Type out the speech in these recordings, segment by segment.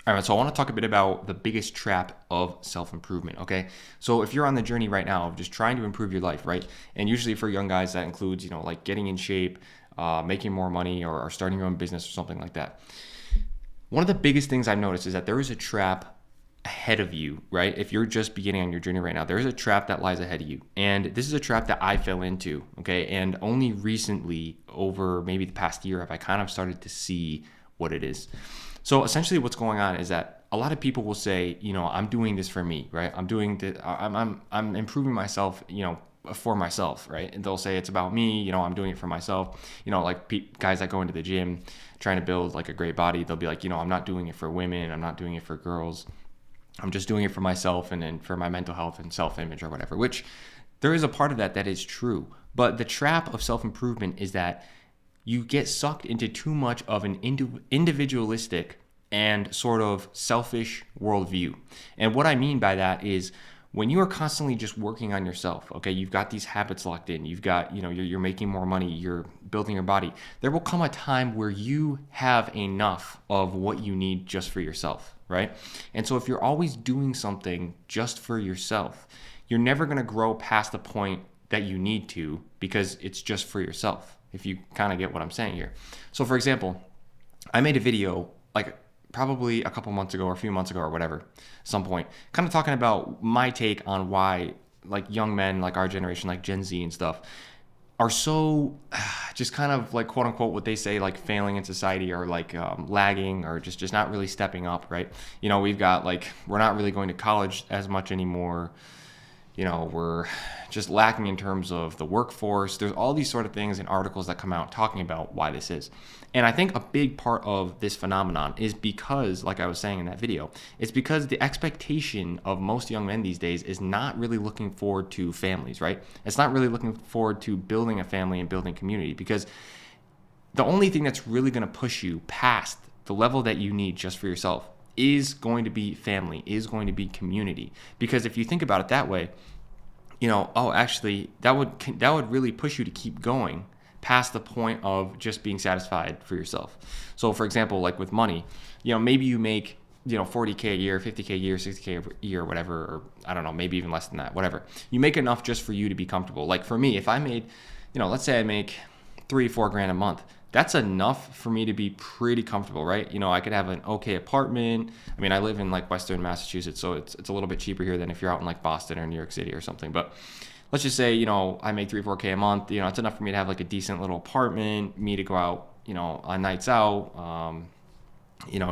All right, so I want to talk a bit about the biggest trap of self-improvement, okay? So if you're on the journey right now of just trying to improve your life, right? And usually for young guys, that includes, like getting in shape, making more money, or starting your own business or something like that. One of the biggest things I've noticed is that there is a trap ahead of you, right? If you're just beginning on your journey right now, there is a trap that lies ahead of you. And this is a trap that I fell into, okay? And only recently, over maybe the past year, have I kind of started to see what it is. So essentially what's going on is that a lot of people will say, I'm doing this for me, right? I'm improving myself, for myself, right? And they'll say it's about me, I'm doing it for myself. Like guys that go into the gym trying to build like a great body, they'll be like, I'm not doing it for women, I'm not doing it for girls. I'm just doing it for myself and then for my mental health and self-image or whatever, which there is a part of that is true. But the trap of self-improvement is that you get sucked into too much of an individualistic and sort of selfish worldview. And what I mean by that is when you are constantly just working on yourself, okay, you've got these habits locked in, you've got, you're making more money, you're building your body, there will come a time where you have enough of what you need just for yourself, right? And so if you're always doing something just for yourself, you're never going to grow past the point that you need to because it's just for yourself, if you kind of get what I'm saying here. So for example, I made a video like probably a couple months ago or a few months ago or whatever, some point, kind of talking about my take on why like young men, like our generation, like Gen Z and stuff, are so just kind of like quote unquote what they say like failing in society or like lagging or just not really stepping up, right? We've got like, we're not really going to college as much anymore. We're just lacking in terms of the workforce. There's all these sort of things and articles that come out talking about why this is. And I think a big part of this phenomenon is because, like I was saying in that video, it's because the expectation of most young men these days is not really looking forward to families, right? It's not really looking forward to building a family and building community, because the only thing that's really going to push you past the level that you need just for yourself is going to be family, is going to be community. Because if you think about it that way, actually that would really push you to keep going past the point of just being satisfied for yourself. So for example, like with money, maybe you make 40K a year, 50K a year, 60K a year, whatever, or I don't know, maybe even less than that, whatever. You make enough just for you to be comfortable. Like for me, if I made, let's say I make 3-4 grand a month, that's enough for me to be pretty comfortable, right? I could have an okay apartment. I mean, I live in like Western Massachusetts, so it's a little bit cheaper here than if you're out in like Boston or New York City or something. But let's just say, I make 3-4K a month, it's enough for me to have like a decent little apartment, me to go out, on nights out,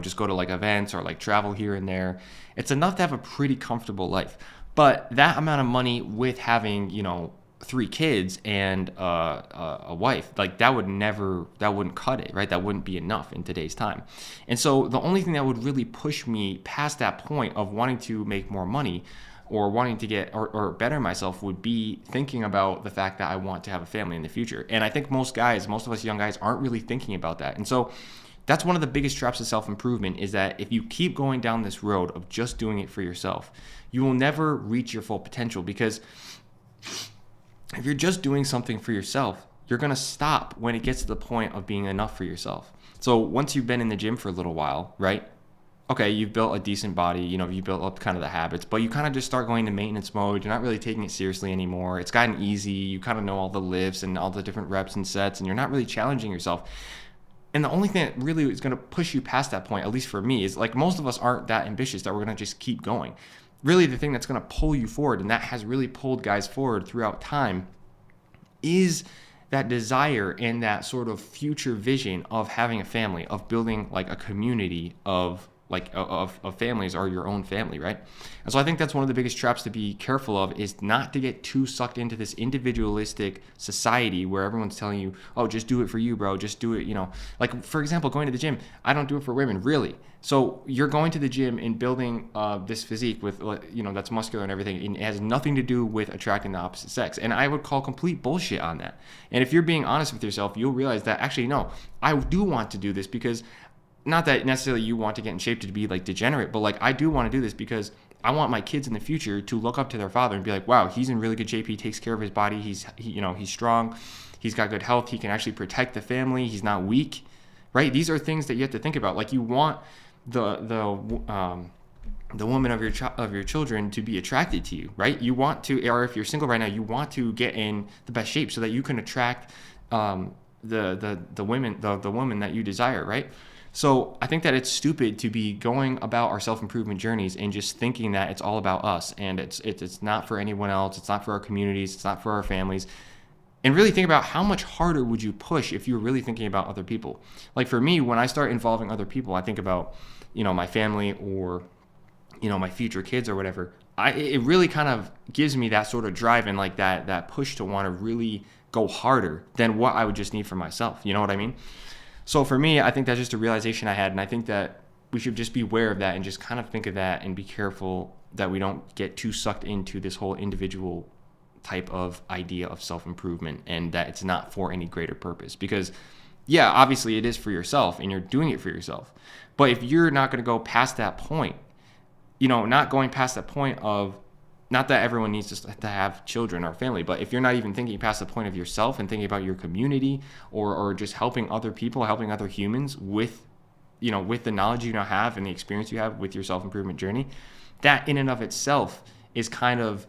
just go to like events or like travel here and there. It's enough to have a pretty comfortable life. But that amount of money with having, 3 kids and a wife, like that wouldn't cut it, right? That wouldn't be enough in today's time. And so the only thing that would really push me past that point of wanting to make more money or wanting to get or better myself would be thinking about the fact that I want to have a family in the future. And I think most of us young guys aren't really thinking about that. And so that's one of the biggest traps of self-improvement, is that if you keep going down this road of just doing it for yourself, you will never reach your full potential. Because if you're just doing something for yourself, you're going to stop when it gets to the point of being enough for yourself. So once you've been in the gym for a little while, right? Okay, you've built a decent body, you built up kind of the habits, but you kind of just start going to maintenance mode. You're not really taking it seriously anymore. It's gotten easy. You kind of know all the lifts and all the different reps and sets, and you're not really challenging yourself. And the only thing that really is going to push you past that point, at least for me, is like most of us aren't that ambitious that we're going to just keep going. Really, the thing that's going to pull you forward, and that has really pulled guys forward throughout time, is that desire and that sort of future vision of having a family, of building like a community of families, or your own family, right? And so I think that's one of the biggest traps to be careful of, is not to get too sucked into this individualistic society where everyone's telling you, oh, just do it for you, bro, just do it, like for example, going to the gym. I don't do it for women, really. So you're going to the gym and building this physique with, that's muscular and everything, and it has nothing to do with attracting the opposite sex. And I would call complete bullshit on that. And if you're being honest with yourself, you'll realize that actually, no, I do want to do this because, not that necessarily you want to get in shape to be like degenerate, but like I do want to do this because I want my kids in the future to look up to their father and be like, wow, he's in really good shape. He takes care of his body. He's strong. He's got good health. He can actually protect the family. He's not weak, right? These are things that you have to think about. Like you want the woman of your children to be attracted to you, right? You want to, or if you're single right now, you want to get in the best shape so that you can attract the woman that you desire, right? So I think that it's stupid to be going about our self-improvement journeys and just thinking that it's all about us, and it's not for anyone else. It's not for our communities. It's not for our families. And really think about how much harder would you push if you were really thinking about other people. Like for me, when I start involving other people, I think about, my family or, my future kids or whatever. It really kind of gives me that sort of drive and like that push to want to really go harder than what I would just need for myself. You know what I mean? So for me, I think that's just a realization I had. And I think that we should just be aware of that and just kind of think of that and be careful that we don't get too sucked into this whole individual type of idea of self-improvement, and that it's not for any greater purpose. Because yeah, obviously it is for yourself and you're doing it for yourself. But if you're not going to go past that point, not going past that point of, not that everyone needs to have children or family, but if you're not even thinking past the point of yourself and thinking about your community or just helping other people, helping other humans with the knowledge you now have and the experience you have with your self-improvement journey, that in and of itself is kind of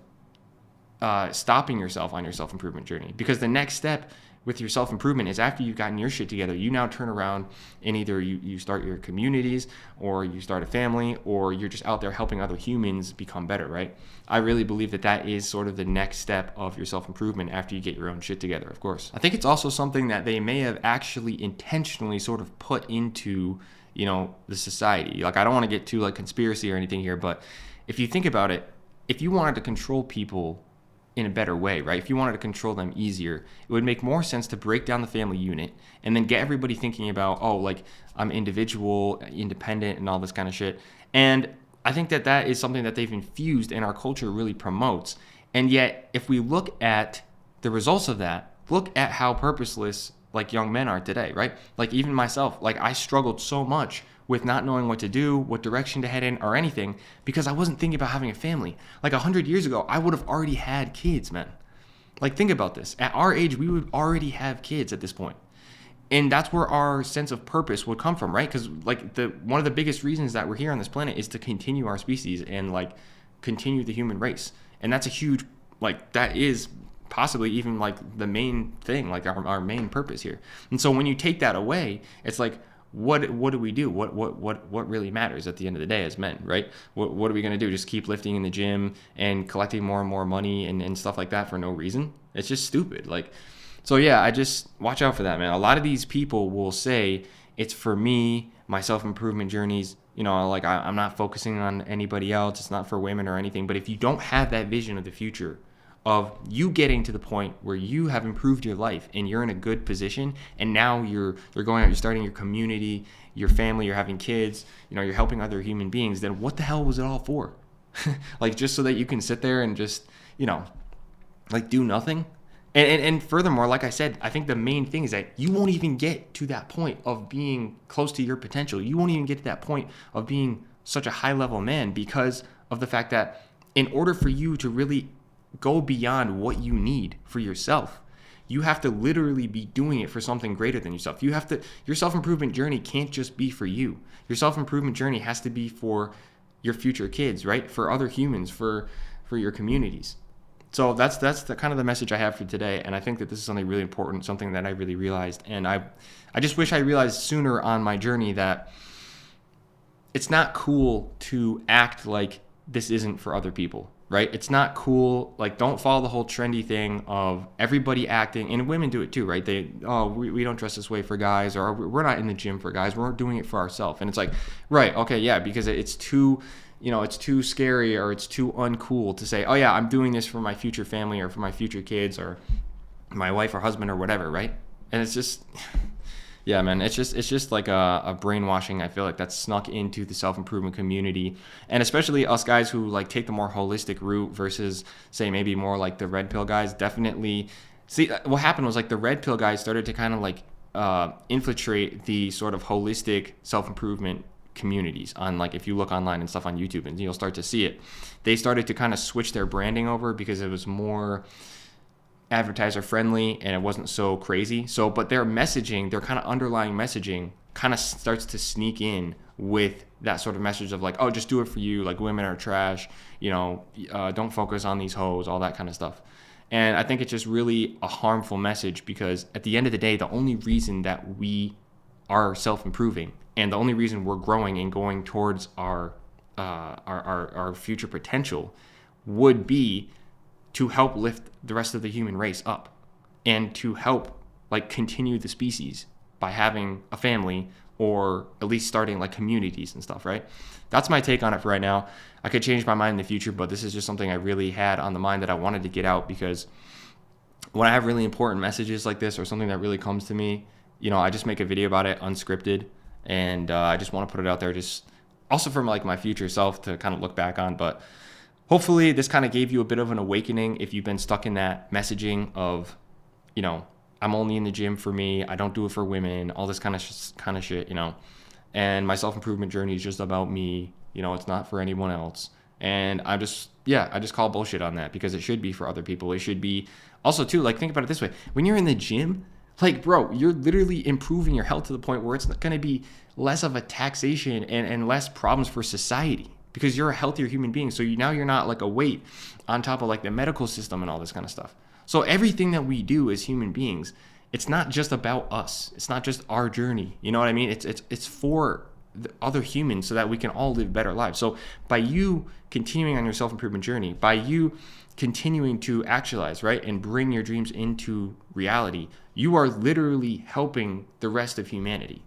stopping yourself on your self-improvement journey. Because the next step with your self-improvement is, after you've gotten your shit together, you now turn around and either you start your communities, or you start a family, or you're just out there helping other humans become better, right? I really believe that is sort of the next step of your self-improvement after you get your own shit together, of course. I think it's also something that they may have actually intentionally sort of put into, the society. Like, I don't want to get too like conspiracy or anything here, but if you think about it, if you wanted to control people in a better way, right? If you wanted to control them easier, it would make more sense to break down the family unit and then get everybody thinking about, I'm individual, independent, and all this kind of shit. And I think that is something that they've infused and our culture really promotes. And yet, if we look at the results of that, look at how purposeless like young men are today, right? Like even myself, like I struggled so much with not knowing what to do, what direction to head in, or anything, because I wasn't thinking about having a family. Like 100 years ago, I would have already had kids, man. Like, think about this. At our age, we would already have kids at this point. And that's where our sense of purpose would come from, right? Because like one of the biggest reasons that we're here on this planet is to continue our species and like continue the human race. And that's a huge, like, that is possibly even like the main thing, like our main purpose here. And so when you take that away, it's like, what do we do? What really matters at the end of the day as men, right? What are we going to do? Just keep lifting in the gym and collecting more and more money and stuff like that for no reason? It's just stupid. Like, so yeah, I just watch out for that, man. A lot of these people will say it's for me, my self-improvement journeys, like I'm not focusing on anybody else. It's not for women or anything. But if you don't have that vision of the future of you getting to the point where you have improved your life and you're in a good position, and now you're going out, you're starting your community, your family, you're having kids, you're helping other human beings, then what the hell was it all for? Like, just so that you can sit there and just, like do nothing? And furthermore, like I said, I think the main thing is that you won't even get to that point of being close to your potential. You won't even get to that point of being such a high level man, because of the fact that in order for you to really go beyond what you need for yourself, you have to literally be doing it for something greater than yourself. Your self-improvement journey can't just be for you. Your self-improvement journey has to be for your future kids, right? For other humans, for your communities. So that's the kind of the message I have for today. And I think that this is something really important, something that I really realized. And I just wish I realized sooner on my journey that it's not cool to act like this isn't for other people. Right? It's not cool. Like, don't follow the whole trendy thing of everybody acting, and women do it too, right? We don't dress this way for guys, or we're not in the gym for guys. We're doing it for ourselves. And it's like, right, okay, yeah, because it's too, it's too scary, or it's too uncool to say, oh yeah, I'm doing this for my future family or for my future kids or my wife or husband or whatever, right? And it's just, yeah, man, it's just like a brainwashing, I feel like, that's snuck into the self-improvement community. And especially us guys who like take the more holistic route versus, say, maybe more like the red pill guys. Definitely, see, what happened was like the red pill guys started to kind of like infiltrate the sort of holistic self-improvement communities on, like, if you look online and stuff on YouTube, and you'll start to see it. They started to kind of switch their branding over because it was more advertiser friendly and it wasn't so crazy. So, but their messaging, their kind of underlying messaging kind of starts to sneak in with that sort of message of like, oh, just do it for you, like women are trash, don't focus on these hoes, all that kind of stuff. And I think it's just really a harmful message, because at the end of the day, the only reason that we are self-improving and the only reason we're growing and going towards our future potential would be to help lift the rest of the human race up and to help like continue the species by having a family, or at least starting like communities and stuff, right? That's my take on it for right now. I could change my mind in the future, but this is just something I really had on the mind that I wanted to get out, because when I have really important messages like this or something that really comes to me, I just make a video about it unscripted, and I just want to put it out there, just also from like my future self to kind of look back on. But hopefully this kind of gave you a bit of an awakening if you've been stuck in that messaging of, I'm only in the gym for me, I don't do it for women, all this kind of shit, and my self-improvement journey is just about me, it's not for anyone else. And I just call bullshit on that, because it should be for other people. It should be also too, like, think about it this way. When you're in the gym, like, bro, you're literally improving your health to the point where it's going to be less of a taxation and less problems for society, because you're a healthier human being. So now you're not like a weight on top of like the medical system and all this kind of stuff. So everything that we do as human beings, it's not just about us. It's not just our journey. You know what I mean? It's for the other humans so that we can all live better lives. So by you continuing on your self-improvement journey, by you continuing to actualize, right, and bring your dreams into reality, you are literally helping the rest of humanity.